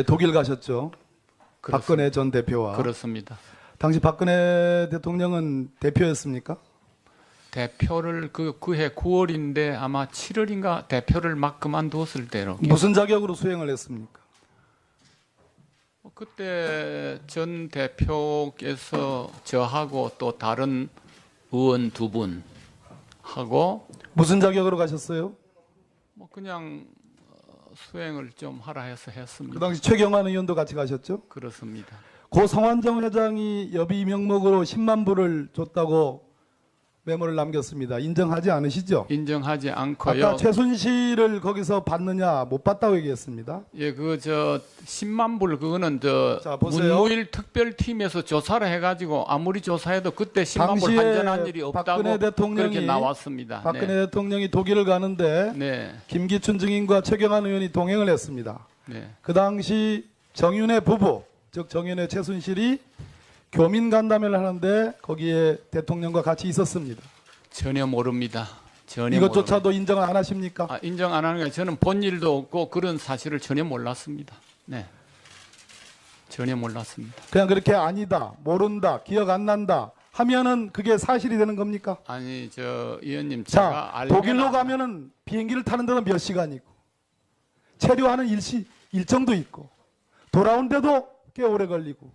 독일 가셨죠? 그렇습니다. 박근혜 전 대표와. 그렇습니다. 당시 박근혜 대통령은 대표였습니까? 대표를 그해 9월인데 아마 7월인가 대표를 막 그만두었을 때로. 무슨 자격으로 수행을 했습니까? 그때 전 대표께서 저하고 또 다른 의원 두 분 하고 무슨 자격으로 가셨어요? 뭐 그냥 수행을 좀 하라 해서 그 했습니다. 당시 최경환 의원도 같이 가셨죠? 그렇습니다. 고 성완종 회장이 여비 명목으로 10만 불을 줬다고 메모를 남겼습니다. 인정하지 않으시죠? 인정하지 않고요. 아까 최순실을 거기서 받느냐 못 받다고 얘기했습니다. 예, 10만 불 그거는 자, 보세요. 문무일 특별팀에서 조사를 해가지고 아무리 조사해도 그때 10만 불 당시에 환전한 일이 없다고 박근혜 대통령이 그렇게 나왔습니다. 박근혜 대통령이 독일을 가는데 네, 김기춘 증인과 최경환 의원이 동행을 했습니다. 네, 그 당시 정윤회 부부, 즉 정윤회 최순실이 교민 간담회를 하는데 거기에 대통령과 같이 있었습니다. 전혀 모릅니다. 전혀 이것조차도 인정을 안 하십니까? 모릅니다. 인정 안 하는 게 저는 본 일도 없고 그런 사실을 전혀 몰랐습니다. 네, 전혀 몰랐습니다. 그냥 그렇게 아니다, 모른다, 기억 안 난다 하면은 그게 사실이 되는 겁니까? 아니 의원님 자, 제가 알면 독일로 가면은 비행기를 타는 데는 몇 시간이고 체류하는 일정도 있고 돌아오는데도 꽤 오래 걸리고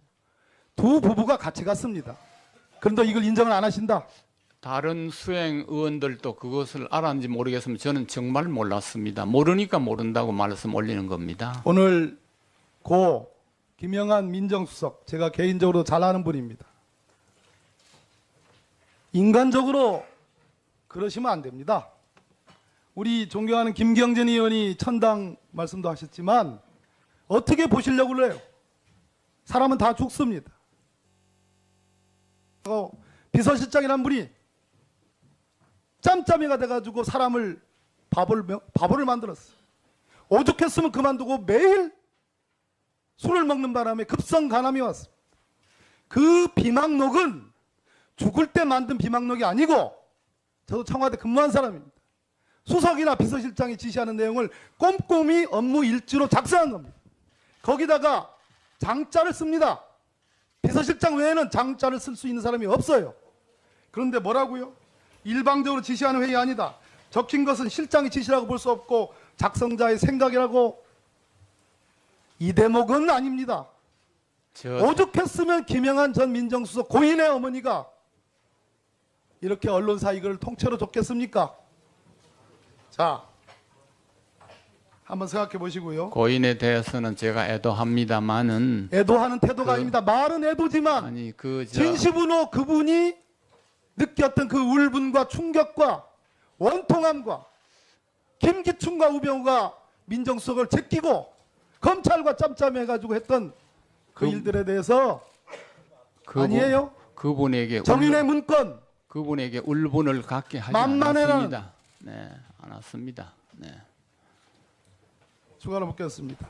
두 부부가 같이 갔습니다. 그런데 이걸 인정을 안 하신다? 다른 수행 의원들도 그것을 알았는지 모르겠으면 저는 정말 몰랐습니다. 모르니까 모른다고 말씀 올리는 겁니다. 오늘 고 김영한 민정수석, 제가 개인적으로 잘 아는 분입니다. 인간적으로 그러시면 안 됩니다. 우리 존경하는 김경진 의원이 천당 말씀도 하셨지만 어떻게 보시려고 그래요? 사람은 다 죽습니다. 비서실장이란 분이 짬짬이가 돼가지고 사람을 바보를 만들었어요. 오죽했으면 그만두고 매일 술을 먹는 바람에 급성 간암이 왔습니다. 그 비망록은 죽을 때 만든 비망록이 아니고 저도 청와대 근무한 사람입니다. 수석이나 비서실장이 지시하는 내용을 꼼꼼히 업무 일지로 작성한 겁니다. 거기다가 장자를 씁니다. 비서실장 외에는 장자를 쓸 수 있는 사람이 없어요. 그런데 뭐라고요? 일방적으로 지시하는 회의 아니다. 적힌 것은 실장이 지시라고 볼 수 없고 작성자의 생각이라고. 이 대목은 아닙니다. 오죽했으면 김영한 전 민정수석 고인의 어머니가 이렇게 언론사 이걸 통째로 줬겠습니까? 자, 한번 생각해 보시고요. 고인에 대해서는 제가 애도합니다만은 애도하는 태도가 아닙니다. 말은 애도지만 아니 진심으로 그분이 느꼈던 그 울분과 충격과 원통함과 김기춘과 우병우가 민정수석을 제끼고 검찰과 짬짬해가지고 했던 그 일들에 대해서 아니에요? 그분에게 정윤회 문건 그분에게 울분을 갖게 하지 만만해라는 않았습니다. 네, 않았습니다. 네. 추가로 묻겠습니다.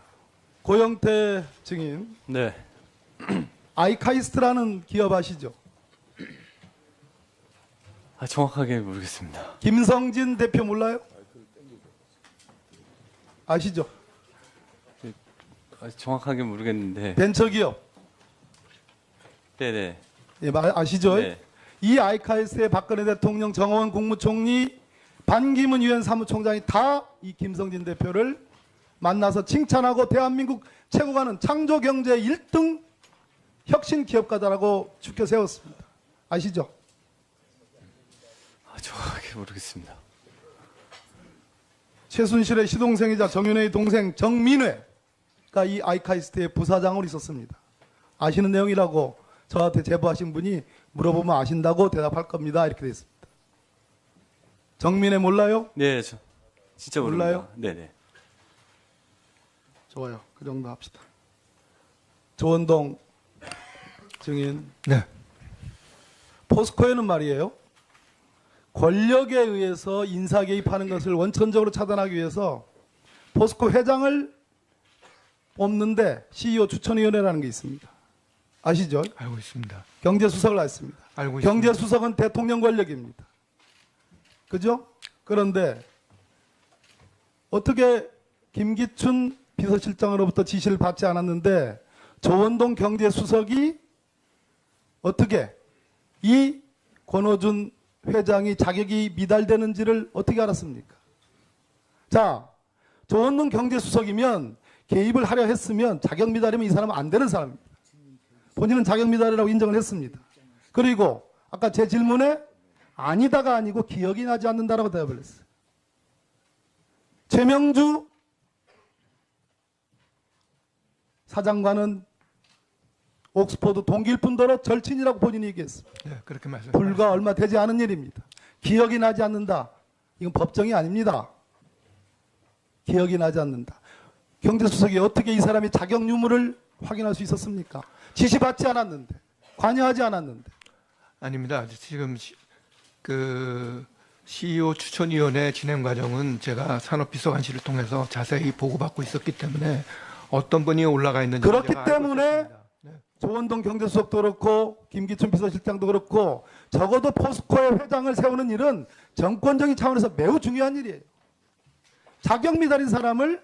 고영태 증인, 네. 아이카이스트라는 기업 아시죠? 정확하게 모르겠습니다. 김성진 대표 몰라요? 아시죠? 정확하게 모르겠는데. 벤처기업. 네네. 예, 아시죠? 네. 이 아이카이스트의 박근혜 대통령, 정호원 국무총리, 반기문 유엔 사무총장이 다 이 김성진 대표를 만나서 칭찬하고 대한민국 최고가는 창조경제 1등 혁신 기업가다라고 추켜 세웠습니다. 아시죠? 정확하게 모르겠습니다. 최순실의 시동생이자 정윤회의 동생 정민회가 이 아이카이스트의 부사장으로 있었습니다. 아시는 내용이라고 저한테 제보하신 분이 물어보면 아신다고 대답할 겁니다. 이렇게 되어 있습니다. 정민회 몰라요? 네, 진짜 모릅니다. 몰라요? 네네. 좋아요. 그 정도 합시다. 조원동 증인. 네. 포스코에는 말이에요. 권력에 의해서 인사 개입하는 것을 원천적으로 차단하기 위해서 포스코 회장을 뽑는데 CEO 추천위원회라는 게 있습니다. 아시죠? 알고 있습니다. 경제수석을 했습니다. 알고 있습니다. 경제수석은 대통령 권력입니다. 그죠? 그런데 어떻게 김기춘 비서실장으로부터 지시를 받지 않았는데 조원동 경제수석이 어떻게 이 권오준 회장이 자격이 미달되는지를 어떻게 알았습니까? 자, 조원동 경제수석이면 개입을 하려 했으면 자격 미달이면 이 사람은 안 되는 사람입니다. 본인은 자격 미달이라고 인정을 했습니다. 그리고 아까 제 질문에 아니다가 아니고 기억이 나지 않는다라고 대답을 했어요. 최명주 사장과는 옥스퍼드 동기일 뿐더러 절친이라고 본인이 얘기했습니다. 네, 그렇게 말씀. 불과 얼마 되지 않은 일입니다. 기억이 나지 않는다. 이건 법정이 아닙니다. 기억이 나지 않는다. 경제수석이 어떻게 이 사람이 자격 유무를 확인할 수 있었습니까? 지시받지 않았는데, 관여하지 않았는데. 아닙니다. 지금 그 CEO 추천위원회 진행 과정은 제가 산업비서관실을 통해서 자세히 보고받고 있었기 때문에 어떤 분이 올라가 있는지 그렇기 제가 알고 때문에 있었습니다. 네. 조원동 경제수석도 그렇고 김기춘 비서실장도 그렇고 적어도 포스코의 회장을 세우는 일은 정권적인 차원에서 매우 중요한 일이에요. 자격 미달인 사람을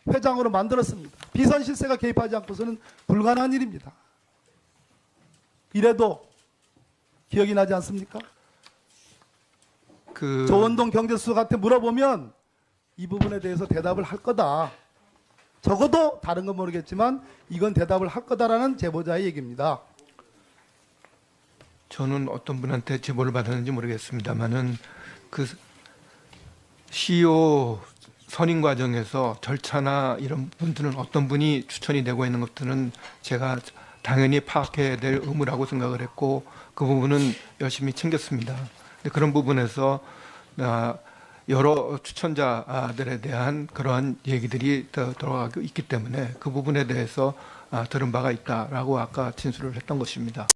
회장으로 만들었습니다. 비선 실세가 개입하지 않고서는 불가능한 일입니다. 이래도 기억이 나지 않습니까? 조원동 경제수석한테 물어보면 이 부분에 대해서 대답을 할 거다. 적어도 다른 건 모르겠지만 이건 대답을 할 거다라는 제보자의 얘기입니다. 저는 어떤 분한테 제보를 받았는지 모르겠습니다만은 그 CEO 선임 과정에서 절차나 이런 부분들은 어떤 분이 추천이 되고 있는 것들은 제가 당연히 파악해야 될 의무라고 생각을 했고 그 부분은 열심히 챙겼습니다. 근데 그런 부분에서 여러 추천자들에 대한 그러한 얘기들이 들어가고 있기 때문에 그 부분에 대해서 들은 바가 있다라고 아까 진술을 했던 것입니다.